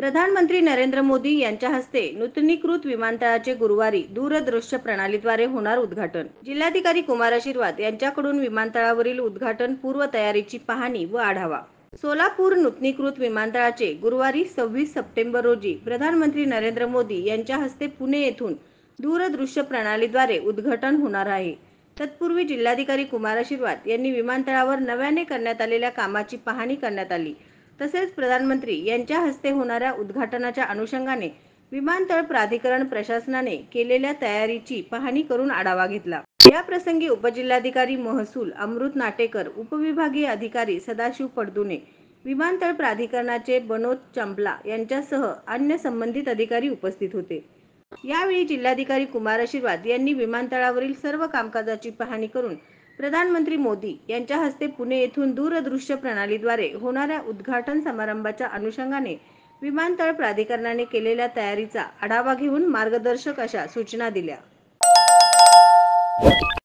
प्रधानमंत्री नरेंद्र मोदी यांच्या हस्ते नूतनीकृत विमानतळाचे गुरुवारी दूरदृश्य प्रणालीद्वारे होणार उद्घाटन। जिल्हाधिकारी कुमार आशीर्वाद यांच्याकडून विमानतळावरील उद्घाटन पूर्व तयारीची पाहणी व आढावा। सोलापूर नूतनीकृत विमानतळाचे गुरुवारी 26 सप्टेंबर रोजी प्रधानमंत्री नरेंद्र मोदी यांच्या हस्ते पुणे येथून दूरदृश्य प्रणालीद्वारे उद्घाटन होणार आहे। तत्पूर्वी जिल्हाधिकारी कुमार आशीर्वाद यांनी विमानतळावर नव्याने करण्यात आलेल्या कामाची पाहणी करण्यात आली। तसेच प्रधानमंत्री यांच्या हस्ते होणाऱ्या उद्घाटनाच्या अनुषंगाने विमानतळ प्राधिकरण प्रशासनाने केलेल्या तयारीची पाहणी करून आढावा घेतला। या प्रसंगी उपजिल्हाधिकारी महसूल अमृत नाटेकर, उपविभागीय अधिकारी सदाशिव पडदुने, विमानतळ प्राधिकरणाचे बनोद चंपला यांच्यासह अन्य संबंधित अधिकारी उपस्थित होते। यावेळी जिल्हाधिकारी कुमार आशीर्वाद यांनी विमानतळावरील सर्व कामकाजाची पाहणी करून प्रधानमंत्री मोदी यांच्या हस्ते पुणे येथून दूरदृश्य प्रणालीद्वारे होणाऱ्या उद्घाटन समारंभाच्या अनुषंगाने विमानतळ प्राधिकरणाने केलेल्या तयारीचा आढावा घेऊन मार्गदर्शक अशा सूचना दिल्या।